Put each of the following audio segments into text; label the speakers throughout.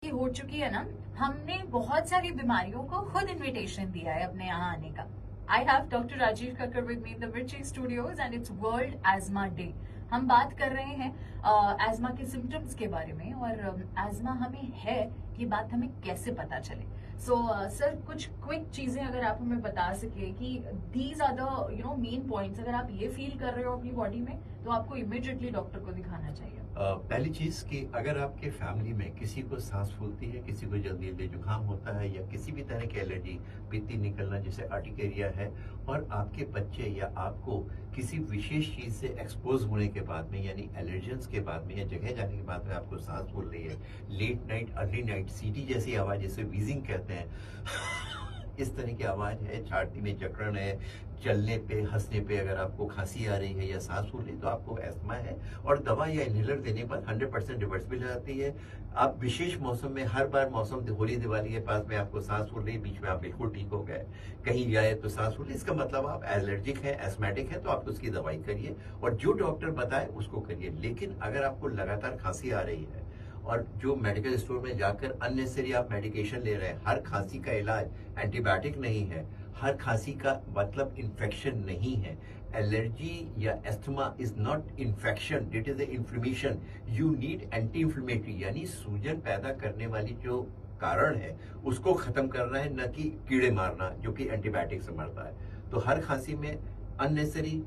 Speaker 1: की हो चुकी है ना, हमने बहुत सारी बीमारियों को खुद इनविटेशन दिया है अपने यहाँ आने का। I have doctor Rajiv Kakkar with me in the Mirchi studios and it's world asthma day. हम बात कर रहे हैं एजमा के सिम्टम्स के बारे में, और एजमा हमें है ये बात हमें कैसे पता चले। सो सर, कुछ क्विक चीजें अगर आप हमें बता सके कि these are the main points, अगर आप ये फील कर रहे हो अपनी बॉडी में तो आपको इमिडिएटली डॉक्टर को दिखाना चाहिए।
Speaker 2: पहली चीज कि अगर आपके फैमिली में किसी को सांस फूलती है, किसी को जल्दी जल्दी जुकाम होता है, या किसी भी तरह की एलर्जी, पीती निकलना जैसे अर्टिकेरिया है, और आपके बच्चे या आपको किसी विशेष चीज से एक्सपोज होने के बाद में, यानी एलर्जेंस के बाद में या जगह जाने के बाद में आपको सांस फूल रही है, लेट नाइट अर्ली नाइट सीटी जैसी आवाज, जिसे वीजिंग कहते हैं, इस तरह की आवाज है, छाती में जकड़न है, चलने पे हंसने पे अगर आपको खांसी आ रही है या सांस फूल रही है तो आपको एस्थमा है, और दवा या इनहेलर देने पर 100% रिवर्सिबल जाती है। आप विशेष मौसम में, हर बार मौसम होली दिवाली के पास में आपको सांस फूल रही है, बीच में आप बिल्कुल ठीक हो गए, कहीं जाए तो सांस फूल रही, इसका मतलब आप एलर्जिक है, एस्थमेटिक है, तो आप उसकी दवाई करिए और जो डॉक्टर बताए उसको करिए। लेकिन अगर आपको लगातार खांसी आ रही है और जो मेडिकल स्टोर में जाकर अननेसेसरी आप मेडिकेशन ले रहे हैं, हर खांसी का इलाज एंटीबायोटिक नहीं है, हर खांसी का मतलब इन्फेक्शन नहीं है। एलर्जी या asthma is not infection, it is a inflammation. You need anti inflammatory, यानी सूजन पैदा करने वाली जो कारण है उसको खत्म करना है, न कि कीड़े मारना जो कि एंटीबायोटिक से मरता है। तो हर खांसी में अननेसेसरी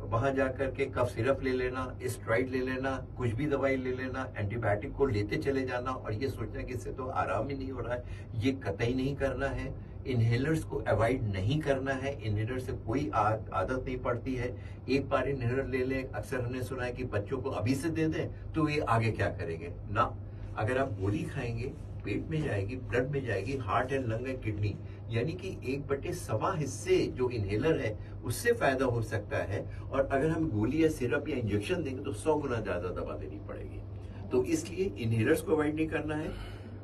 Speaker 2: वहां जाकर के कफ सिरप ले लेना, स्ट्राइड ले लेना, कुछ भी दवाई ले लेना, एंटीबायोटिक को लेते चले जाना और ये सोचना कि इससे तो आराम ही नहीं हो रहा है, ये कतई नहीं करना है। इनहेलर्स को अवॉइड नहीं करना है, इनहेलर से कोई आदत नहीं पड़ती है। एक बार इनहेलर ले लें, अक्सर हमने सुना है कि बच्चों को अभी से दे दें तो ये आगे क्या करेंगे ना। अगर आप गोली खाएंगे, पेट में जाएगी, ब्लड में जाएगी, heart and lung and kidney, यानी कि 1/7 हिस्से जो इनहेलर है उससे फायदा हो सकता है। और अगर हम गोली या सिरप या इंजेक्शन देंगे तो 100 गुना ज्यादा दवा देनी पड़ेगी। तो इसलिए इनहेलर्स को अवॉइड नहीं करना है,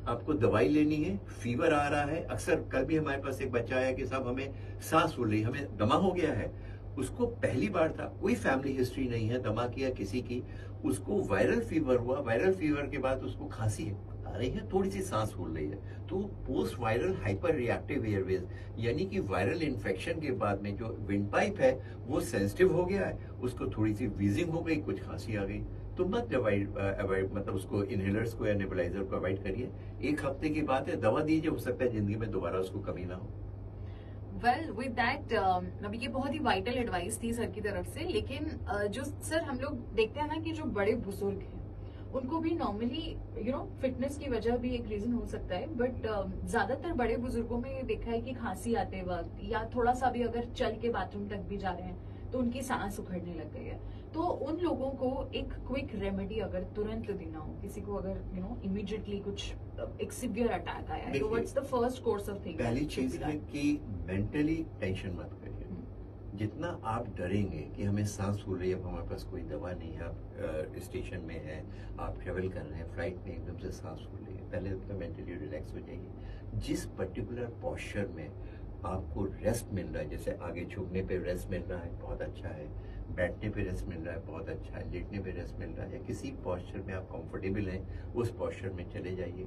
Speaker 2: आपको दवाई लेनी है। फीवर आ रहा है, अक्सर कल भी हमारे पास एक बच्चा आया कि साहब हमें सांस फूल रही, हमें दमा हो गया है। उसको पहली बार था, कोई फैमिली हिस्ट्री नहीं है दमा की या किसी की, उसको वायरल फीवर हुआ, वायरल फीवर के बाद उसको खांसी आ रही है, थोड़ी सी सांस फूल रही है, तो post viral hyper reactive Airways, यानी कि वायरल इन्फेक्शन के बाद में जो विंड पाइप है वो सेंसिटिव हो गया है, उसको थोड़ी सी वीजिंग हो गई, कुछ खांसी आ गई। तो मत अवॉइड मतलब उसको इनहेलर्स को या नेबुलाइजर को अवॉइड करिए। एक हफ्ते की बात है, दवा दीजिए, हो सकता है जिंदगी में दोबारा उसको कमी ना हो।
Speaker 1: वेल विद दैट, अभी ये बहुत ही वाइटल एडवाइस थी सर की तरफ से, लेकिन जो सर हम लोग देखते हैं ना कि जो बड़े बुजुर्ग हैं उनको भी नॉर्मली फिटनेस की वजह भी एक रीजन हो सकता है, बट ज्यादातर बड़े बुजुर्गों में ये देखा है कि खांसी आते वक्त या थोड़ा सा भी अगर चल के बाथरूम तक भी जा रहे हैं तो उनकी सांस उखड़ने लग गई है। तो उन लोगों को एक क्विक रेमेडी अगर तुरंत देना हो, किसी को अगर इमीडिएटली कुछ एक सिवियर अटैक आया है, तो what's the first course of thing?
Speaker 2: पहली चीज है कि मेंटली टेंशन मत करिए। जितना आप डरेंगे कि हमें सांस फूल रही है, अब हमारे पास कोई दवा नहीं है, आप स्टेशन में हैं, आप ट्रेवल कर रहे हैं, फ्लाइट में एकदम से सांस फूल रही है, पहले तो मेंटली रिलैक्स हो जाइए। जिस पर्टिकुलर पोस्चर में आपको रेस्ट मिल रहा है, जैसे आगे झुकने पे रेस्ट मिल रहा है, बहुत अच्छा है, बैठने पे रेस्ट मिल रहा है, बहुत अच्छा है, लेटने पे रेस्ट मिल रहा है, या किसी पोस्चर में आप कंफर्टेबल हैं उस पोस्चर में चले जाइए,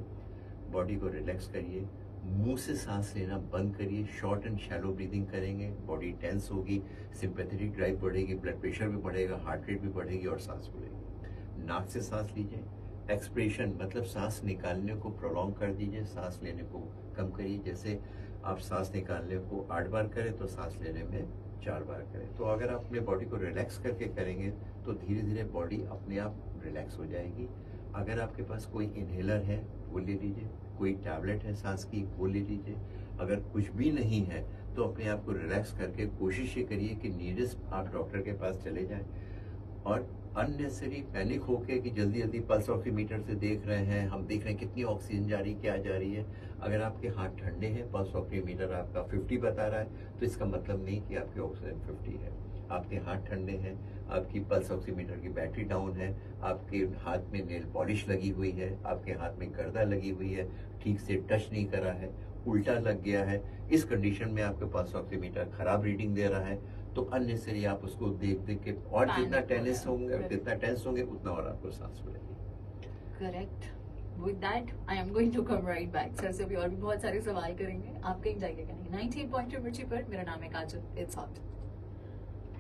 Speaker 2: बॉडी को रिलैक्स करिए, मुंह से सांस लेना बंद करिए, शॉर्ट एंड शैलो ब्रीदिंग करेंगे, बॉडी टेंस होगी, सिंपैथेटिक ड्राइव बढ़ेगी, ब्लड प्रेशर भी बढ़ेगा, हार्ट रेट भी बढ़ेगी और सांस बढ़ेगी। नाक से सांस लीजिए, एक्सप्रेशन मतलब सांस निकालने को प्रोलॉन्ग कर दीजिए, सांस लेने को कम करिए। जैसे आप सांस निकालने को 8 बार करें तो सांस लेने में 4 बार करें। तो अगर आप अपने बॉडी को रिलैक्स करके करेंगे तो धीरे धीरे बॉडी अपने आप रिलैक्स हो जाएगी। अगर आपके पास कोई इनहेलर है वो ले लीजिए, कोई टैबलेट है सांस की वो ले लीजिए। अगर कुछ भी नहीं है तो अपने आप को रिलैक्स करके कोशिश ये करिए कि नीडेस्ट आप डॉक्टर के पास चले जाएं। और अननेसेसरी पैनिक होके कि जल्दी जल्दी पल्स ऑक्सीमीटर से देख रहे हैं, हम देख रहे हैं कितनी ऑक्सीजन जा रही क्या जा रही है। अगर आपके हाथ ठंडे हैं, पल्स ऑक्सीमीटर आपका 50 बता रहा है, तो इसका मतलब नहीं कि आपकी ऑक्सीजन 50 है। आपके हाथ ठंडे हैं, आपकी पल्स ऑक्सीमीटर की बैटरी डाउन है, आपके हाथ में नेल पॉलिश लगी हुई है, आपके हाथ में गर्दा लगी हुई है, ठीक से टच नहीं करा है, उल्टा लग गया है, इस कंडीशन में आपके पल्स ऑक्सीमीटर खराब रीडिंग दे रहा है, तो अननेसेसरी आप उसको देख देख के और जितना टेंस होंगे उतना और आपको सांस मिलेगी।
Speaker 1: Correct. With that I am going to come right back. Sir से भी और भी बहुत सारे सवाल करेंगे, आप कहीं जाइएगा नहीं। 98.2 मिर्ची पर, मेरा नाम है काजल, इट्स हॉट।